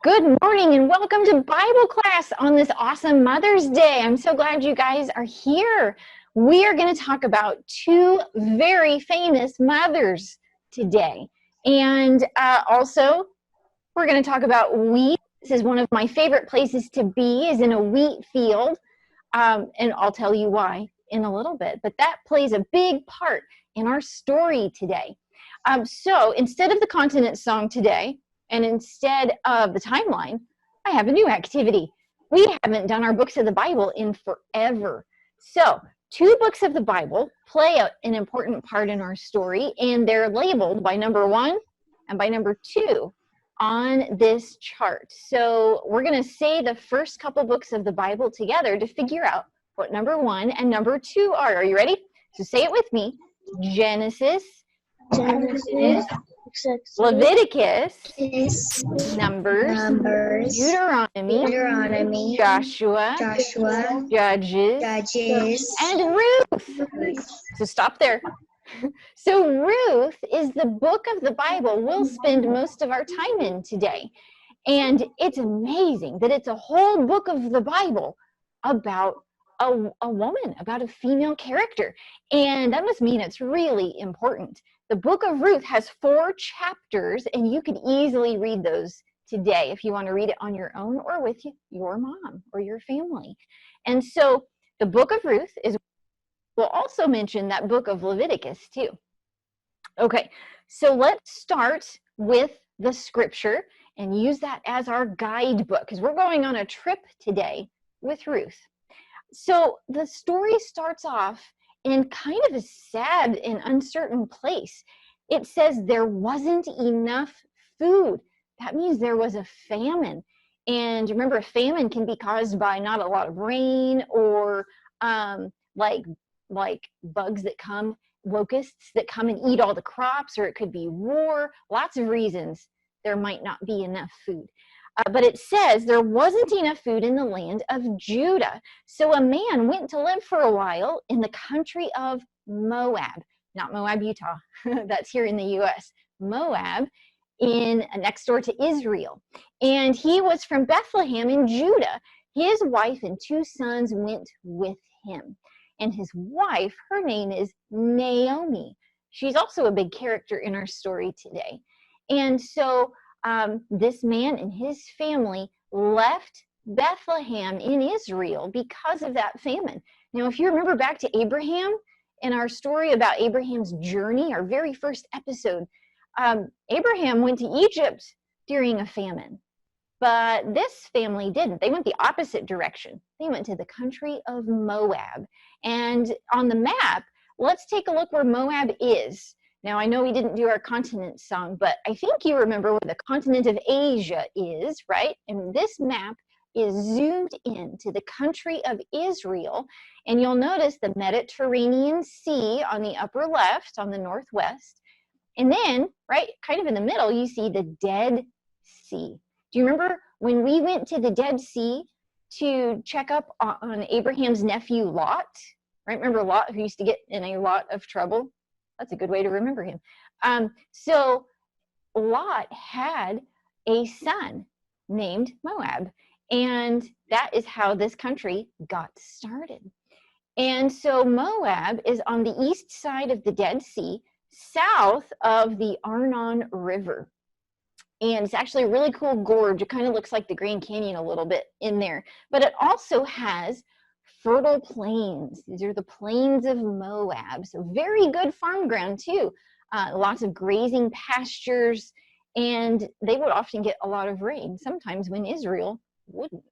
Good morning and welcome to Bible class on this awesome Mother's Day. I'm so glad you guys are here. We are going to talk about two very famous mothers today. And also, we're going to talk about wheat. This is one of my favorite places to be, is in a wheat field. And I'll tell you why in a little bit. But that plays a big part in our story today. So instead of the continent song today, and instead of the timeline, I have a new activity. We haven't done our books of the Bible in forever. So two books of the Bible play an important part in our story, and they're labeled by number 1 and by number 2 on this chart. So we're going to say the first couple books of the Bible together to figure out what number 1 and number 2 are. Are you ready? So say it with me. Genesis, Leviticus, Numbers, Deuteronomy, Joshua, Judges, and Ruth. So stop there. So Ruth is the book of the Bible we'll spend most of our time in today. And it's amazing that it's a whole book of the Bible about a woman, about a female character. And that must mean it's really important. The book of Ruth has 4 chapters, and you could easily read those today if you want to read it on your own or with your mom or your family. And so the book of Ruth we'll also mention that book of Leviticus too. Okay, so let's start with the scripture and use that as our guidebook because we're going on a trip today with Ruth. So the story starts off in kind of a sad and uncertain place. It says there wasn't enough food. That means there was a famine. And remember, a famine can be caused by not a lot of rain or like bugs that come, locusts that come and eat all the crops, or it could be war. Lots of reasons there might not be enough food. But it says there wasn't enough food in the land of Judah. So a man went to live for a while in the country of Moab, not Moab, Utah. That's here in the U.S. Moab, next door to Israel. And he was from Bethlehem in Judah. His wife and 2 sons went with him. And his wife, her name is Naomi. She's also a big character in our story today. And so this man and his family left Bethlehem in Israel because of that famine. Now, if you remember back to Abraham in our story about Abraham's journey, our very first episode, Abraham went to Egypt during a famine, but this family didn't. They went the opposite direction. They went to the country of Moab. And on the map, let's take a look where Moab is. Now, I know we didn't do our continent song, but I think you remember where the continent of Asia is, right? And this map is zoomed in to the country of Israel. And you'll notice the Mediterranean Sea on the upper left, on the northwest. And then, right, kind of in the middle, you see the Dead Sea. Do you remember when we went to the Dead Sea to check up on Abraham's nephew, Lot? Right, remember Lot, who used to get in a lot of trouble? That's a good way to remember him. So Lot had a son named Moab, and that is how this country got started. And so Moab is on the east side of the Dead Sea, south of the Arnon River. And it's actually a really cool gorge. It kind of looks like the Grand Canyon a little bit in there. But it also has fertile plains. These are the plains of Moab. So very good farm ground too. Lots of grazing pastures, and they would often get a lot of rain, sometimes when Israel wouldn't.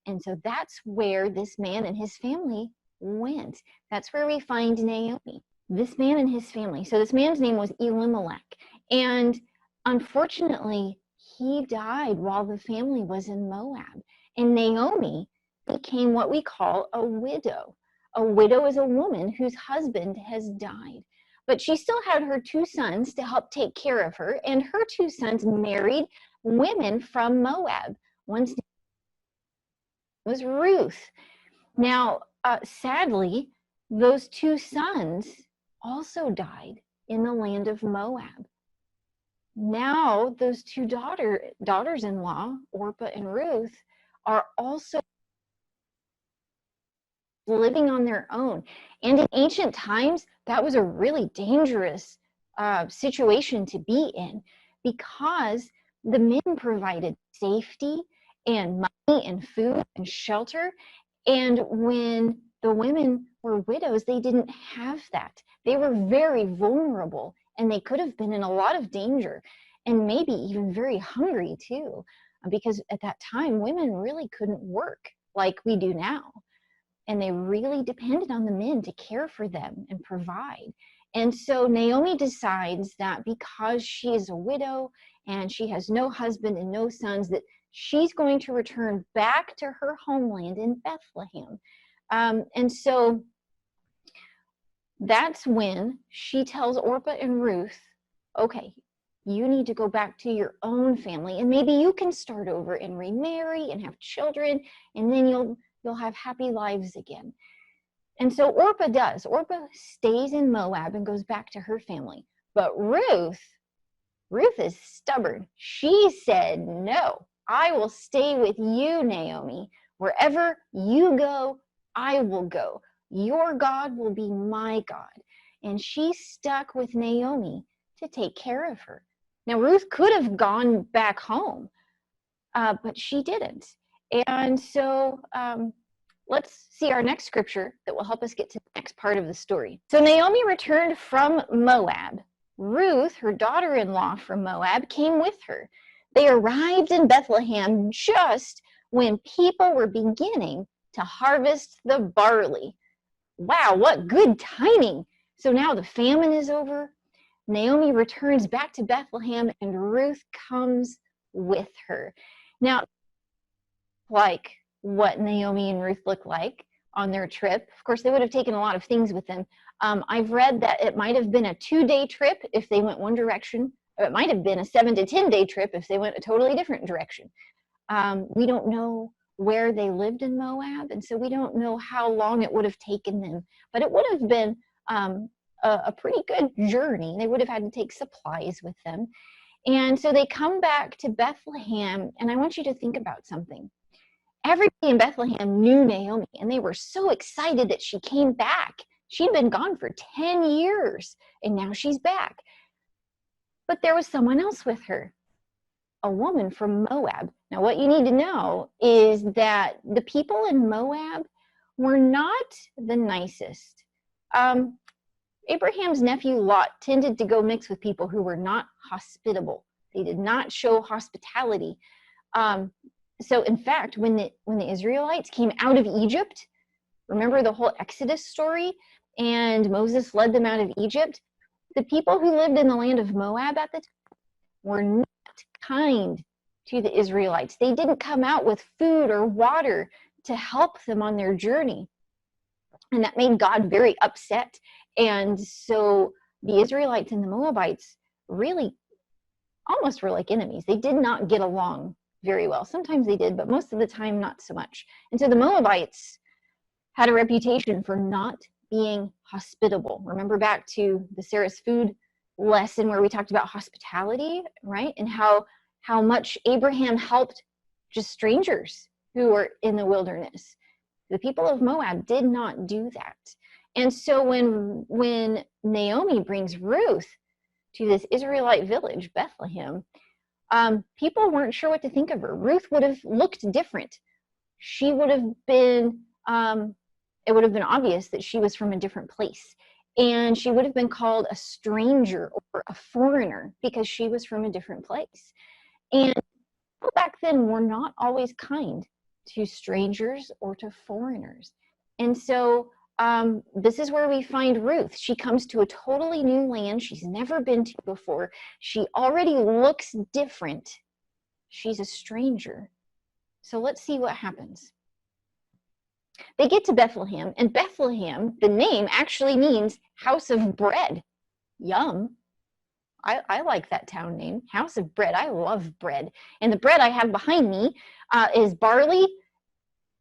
And so that's where this man and his family went. That's where we find Naomi. This man and his family. So this man's name was Elimelech. And unfortunately, he died while the family was in Moab. And Naomi became what we call a widow. A widow is a woman whose husband has died. But she still had her 2 sons to help take care of her, and her 2 sons married women from Moab. One's name was Ruth. Now, sadly, those 2 sons also died in the land of Moab. now those two daughters-in-law, Orpah and Ruth, are also living on their own. And in ancient times, that was a really dangerous situation to be in, because the men provided safety and money and food and shelter. And when the women were widows, they didn't have that. They were very vulnerable, and they could have been in a lot of danger, and maybe even very hungry too, because at that time, women really couldn't work like we do now. And they really depended on the men to care for them and provide. And so Naomi decides that because she is a widow and she has no husband and no sons, that she's going to return back to her homeland in Bethlehem. And so that's when she tells Orpah and Ruth, okay, you need to go back to your own family, and maybe you can start over and remarry and have children, and then you'll have happy lives again. And so Orpah does. Orpah stays in Moab and goes back to her family. But Ruth is stubborn. She said, no, I will stay with you, Naomi. Wherever you go, I will go. Your God will be my God. And she stuck with Naomi to take care of her. Now, Ruth could have gone back home, but she didn't. And so let's see our next scripture that will help us get to the next part of the story. So Naomi returned from Moab. Ruth, her daughter-in-law from Moab, came with her. They arrived in Bethlehem just when people were beginning to harvest the barley. Wow, what good timing. So now the famine is over. Naomi returns back to Bethlehem, and Ruth comes with her. Now, like what Naomi and Ruth look like on their trip. Of course, they would have taken a lot of things with them. I've read that it might have been a 2-day trip if they went one direction, or it might have been a 7 to 10-day trip if they went a totally different direction. We don't know where they lived in Moab, and so we don't know how long it would have taken them, but it would have been a pretty good journey. They would have had to take supplies with them. And so they come back to Bethlehem, and I want you to think about something. Everybody in Bethlehem knew Naomi, and they were so excited that she came back. She'd been gone for 10 years, and now she's back. But there was someone else with her, a woman from Moab. Now, what you need to know is that the people in Moab were not the nicest. Abraham's nephew Lot tended to go mix with people who were not hospitable. They did not show hospitality. So in fact, when the Israelites came out of Egypt, remember the whole Exodus story, and Moses led them out of Egypt? The people who lived in the land of Moab at the time were not kind to the Israelites. They didn't come out with food or water to help them on their journey. And that made God very upset. And so the Israelites and the Moabites really almost were like enemies. They did not get along very well. Sometimes they did, but most of the time not so much. And so the Moabites had a reputation for not being hospitable. Remember back to the Sarah's Food lesson where we talked about hospitality, right? And how much Abraham helped just strangers who were in the wilderness. The people of Moab did not do that. And so when Naomi brings Ruth to this Israelite village, Bethlehem, people weren't sure what to think of her. Ruth would have looked different. She would have been, it would have been obvious that she was from a different place. And she would have been called a stranger or a foreigner because she was from a different place. And people back then were not always kind to strangers or to foreigners. And so this is where we find Ruth. She comes to a totally new land she's never been to before. She already looks different. She's a stranger. So let's see what happens. They get to Bethlehem, and Bethlehem, the name actually means house of bread. Yum. I like that town name, house of bread. I love bread. And the bread I have behind me is barley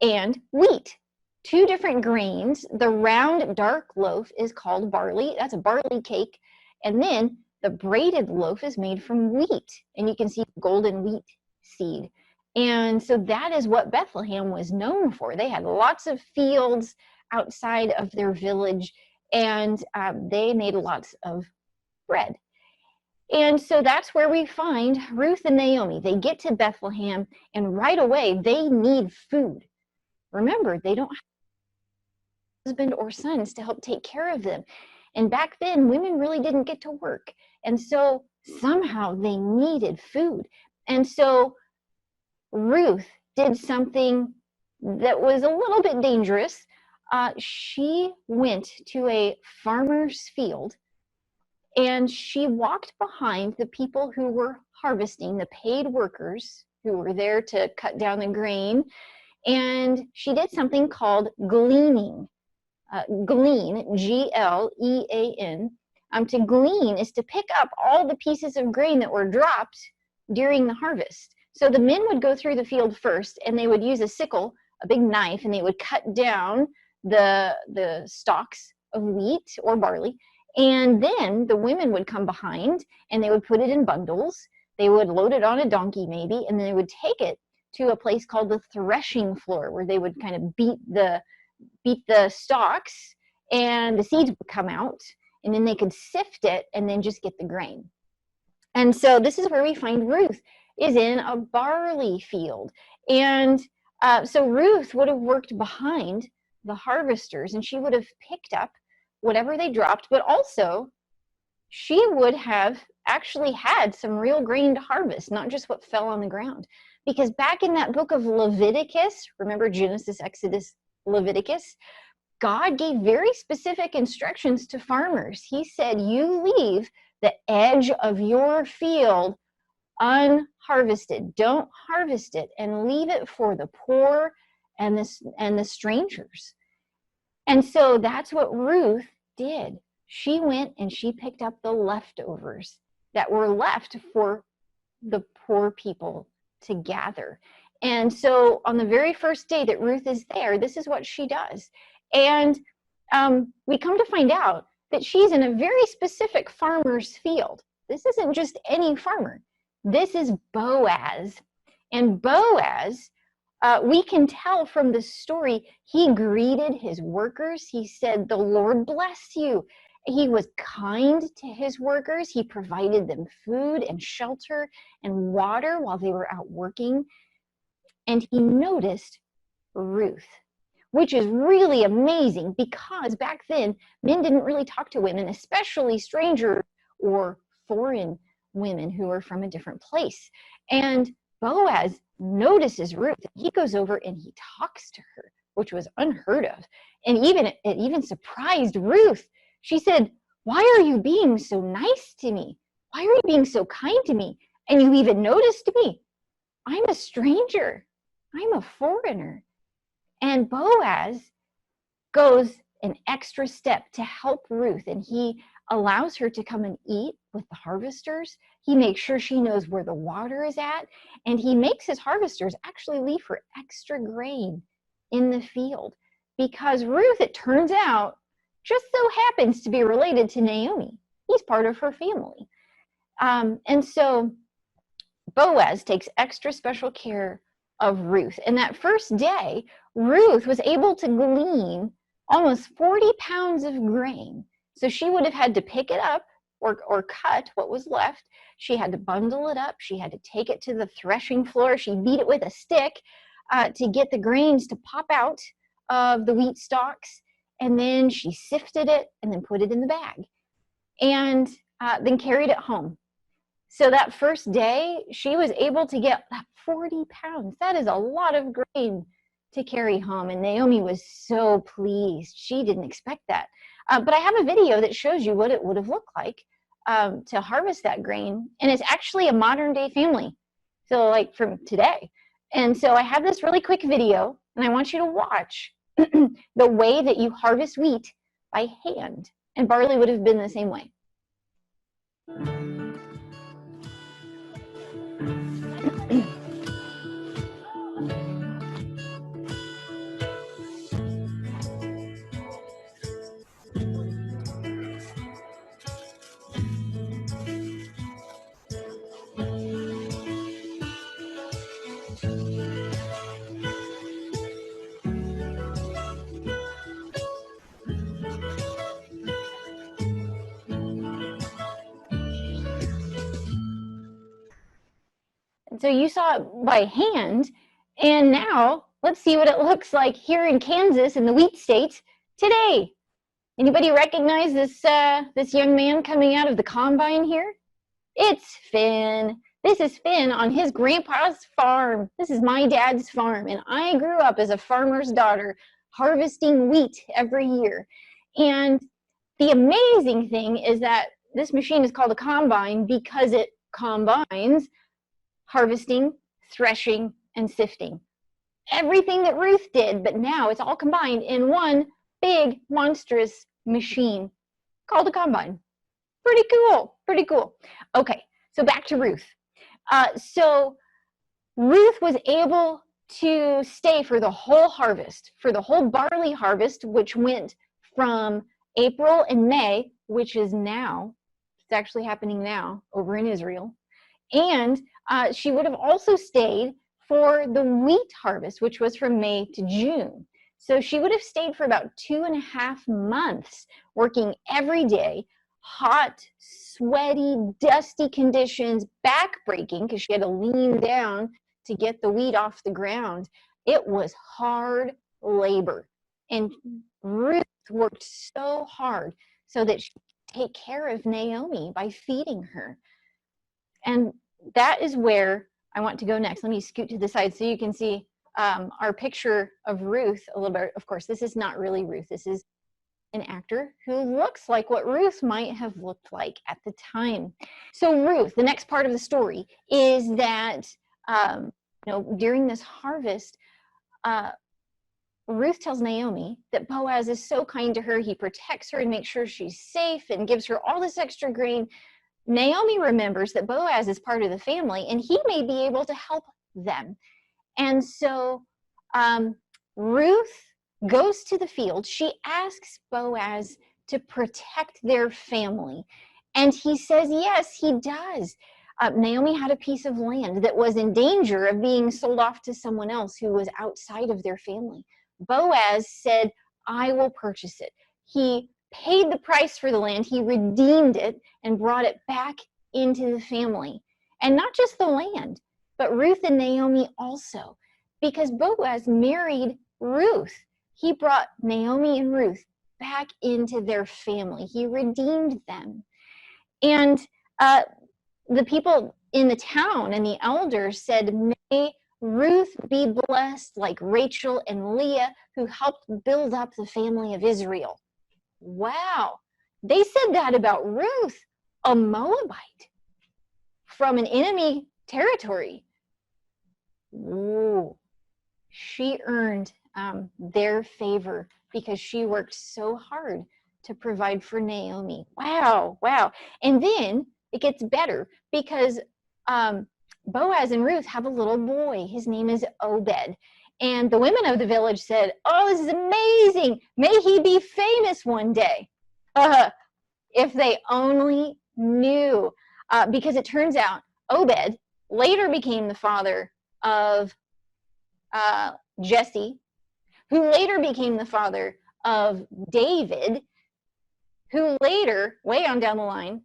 and wheat. Two different grains. The round dark loaf is called barley. That's a barley cake. And then the braided loaf is made from wheat, and you can see golden wheat seed. And so that is what Bethlehem was known for. They had lots of fields outside of their village, and they made lots of bread. And so that's where we find Ruth and Naomi. They get to Bethlehem, and right away they need food. Remember, they don't have husband or sons to help take care of them. And back then, women really didn't get to work. And so somehow they needed food. And so Ruth did something that was a little bit dangerous. She went to a farmer's field, and she walked behind the people who were harvesting, the paid workers who were there to cut down the grain. And she did something called gleaning. Glean, G-L-E-A-N. To glean is to pick up all the pieces of grain that were dropped during the harvest. So the men would go through the field first, and they would use a sickle, a big knife, and they would cut down the stalks of wheat or barley. And then the women would come behind, and they would put it in bundles. They would load it on a donkey maybe, and then they would take it to a place called the threshing floor, where they would kind of beat the stalks, and the seeds would come out, and then they could sift it and then just get the grain. And so this is where we find Ruth, is in a barley field. And so Ruth would have worked behind the harvesters, and she would have picked up whatever they dropped, but also she would have actually had some real grain to harvest, not just what fell on the ground. Because back in that book of Leviticus, remember Genesis, Exodus, Leviticus, God gave very specific instructions to farmers. He said, you leave the edge of your field unharvested. Don't harvest it, and leave it for the poor and the strangers. And so that's what Ruth did. She went and she picked up the leftovers that were left for the poor people to gather. And so on the very first day that Ruth is there, this is what she does. And we come to find out that she's in a very specific farmer's field. This isn't just any farmer. This is Boaz. And Boaz, we can tell from the story, he greeted his workers. He said, the Lord bless you. He was kind to his workers. He provided them food and shelter and water while they were out working. And he noticed Ruth, which is really amazing, because back then, men didn't really talk to women, especially strangers or foreign women who are from a different place. And Boaz notices Ruth. He goes over and he talks to her, which was unheard of. And it even surprised Ruth. She said, why are you being so nice to me? Why are you being so kind to me? And you even noticed me. I'm a stranger. I'm a foreigner. And Boaz goes an extra step to help Ruth, and he allows her to come and eat with the harvesters. He makes sure she knows where the water is at, and he makes his harvesters actually leave her extra grain in the field, because Ruth, it turns out, just so happens to be related to Naomi. He's part of her family. And so Boaz takes extra special care of Ruth. And that first day, Ruth was able to glean almost 40 pounds of grain. So she would have had to pick it up or cut what was left. She had to bundle it up. She had to take it to the threshing floor. She beat it with a stick to get the grains to pop out of the wheat stalks. And then she sifted it and then put it in the bag and then carried it home. So that first day, she was able to get that 40 pounds. That is a lot of grain to carry home. And Naomi was so pleased. She didn't expect that. But I have a video that shows you what it would have looked like to harvest that grain. And it's actually a modern day family. So like from today. And so I have this really quick video, and I want you to watch the way that you harvest wheat by hand. And barley would have been the same way. So you saw it by hand, and now let's see what it looks like here in Kansas in the wheat state today. Anybody recognize this young man coming out of the combine here? It's Finn. This is Finn on his grandpa's farm. This is my dad's farm, and I grew up as a farmer's daughter harvesting wheat every year. And the amazing thing is that this machine is called a combine because it combines harvesting, threshing, and sifting. Everything that Ruth did, but now it's all combined in one big, monstrous machine called a combine. Pretty cool, pretty cool. Okay, so back to Ruth. So Ruth was able to stay for the whole harvest, for the whole barley harvest, which went from April and May, which is now, it's actually happening now over in Israel. And she would have also stayed for the wheat harvest, which was from May to June. So she would have stayed for about 2.5 months, working every day, hot, sweaty, dusty conditions, back-breaking because she had to lean down to get the wheat off the ground. It was hard labor. And Ruth worked so hard so that she could take care of Naomi by feeding her. And that is where I want to go next. Let me scoot to the side so you can see our picture of Ruth a little bit. Of course, this is not really Ruth. This is an actor who looks like what Ruth might have looked like at the time. So Ruth, the next part of the story is that during this harvest, Ruth tells Naomi that Boaz is so kind to her. He protects her and makes sure she's safe and gives her all this extra grain. Naomi remembers that Boaz is part of the family and he may be able to help them. And so Ruth goes to the field. She asks Boaz to protect their family. And he says, yes, he does. Naomi had a piece of land that was in danger of being sold off to someone else who was outside of their family. Boaz said, I will purchase it. He paid the price for the land. He redeemed it and brought it back into the family. And not just the land, but Ruth and Naomi also. Because Boaz married Ruth. He brought Naomi and Ruth back into their family. He redeemed them. And the people in the town and the elders said, may Ruth be blessed like Rachel and Leah, who helped build up the family of Israel. Wow. They said that about Ruth, a Moabite from an enemy territory. Ooh. She earned their favor because she worked so hard to provide for Naomi. Wow, wow. And then it gets better because Boaz and Ruth have a little boy. His name is Obed. And the women of the village said, oh, this is amazing. May he be famous one day. If they only knew. Because it turns out Obed later became the father of Jesse, who later became the father of David, who later, way on down the line,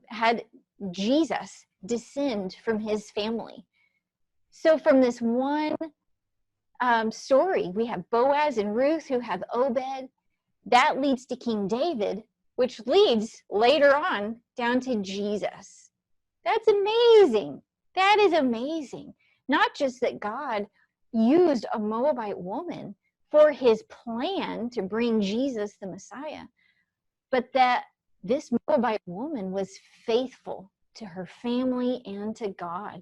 had Jesus descend from his family. So from this one story, we have Boaz and Ruth who have Obed. That leads to King David, which leads later on down to Jesus. That's amazing. That is amazing. Not just that God used a Moabite woman for his plan to bring Jesus the Messiah, but that this Moabite woman was faithful to her family and to God.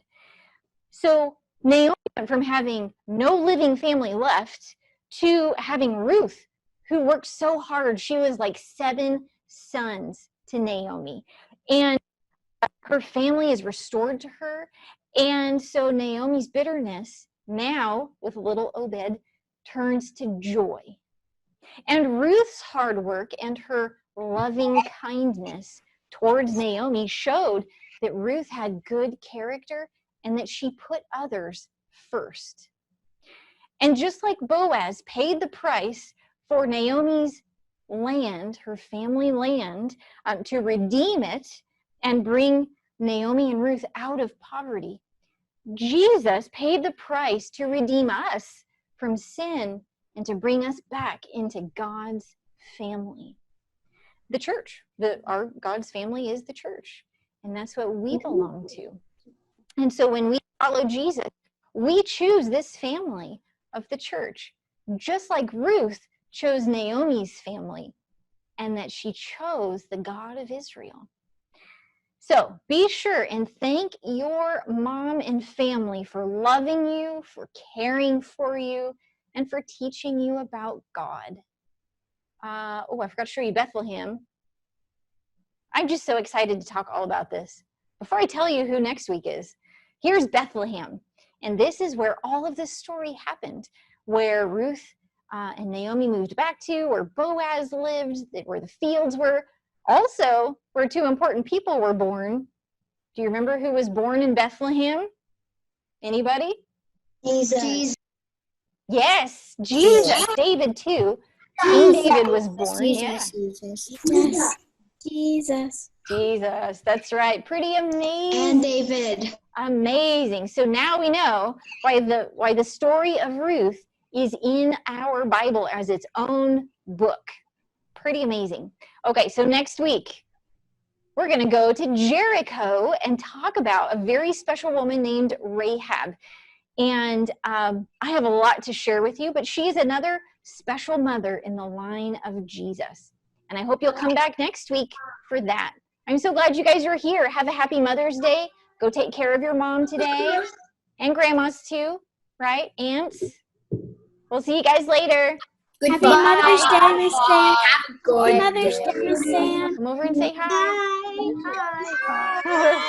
So Naomi went from having no living family left to having Ruth, who worked so hard. She was like 7 sons to Naomi. And her family is restored to her. And so Naomi's bitterness now, with little Obed, turns to joy. And Ruth's hard work and her loving kindness towards Naomi showed that Ruth had good character and that she put others first. And just like Boaz paid the price for Naomi's land, her family land, to redeem it and bring Naomi and Ruth out of poverty. Jesus paid the price to redeem us from sin and to bring us back into God's family. The church, our God's family is the church, and that's what we belong to. And so when we follow Jesus, we choose this family of the church, just like Ruth chose Naomi's family, and that she chose the God of Israel. So be sure and thank your mom and family for loving you, for caring for you, and for teaching you about God. I forgot to show you Bethlehem. I'm just so excited to talk all about this. Before I tell you who next week is, here's Bethlehem. And this is where all of this story happened, where Ruth and Naomi moved back to, where Boaz lived, where the fields were. Also, where two important people were born. Do you remember who was born in Bethlehem? Anybody? Jesus. Yes, Jesus. David too. King David was born. Jesus. That's right. Pretty amazing. And David. Amazing. So now we know why the story of Ruth is in our Bible as its own book. Pretty amazing. Okay, so next week, we're going to go to Jericho and talk about a very special woman named Rahab. And I have a lot to share with you, but she's another special mother in the line of Jesus. And I hope you'll come back next week for that. I'm so glad you guys are here. Have a happy Mother's Day. Go take care of your mom today. And grandmas too, right? Aunts. We'll see you guys later. Happy Mother's Day, Miss Sam. Good Happy Mother's Day, Miss Sam. Come over and say hi. Hi.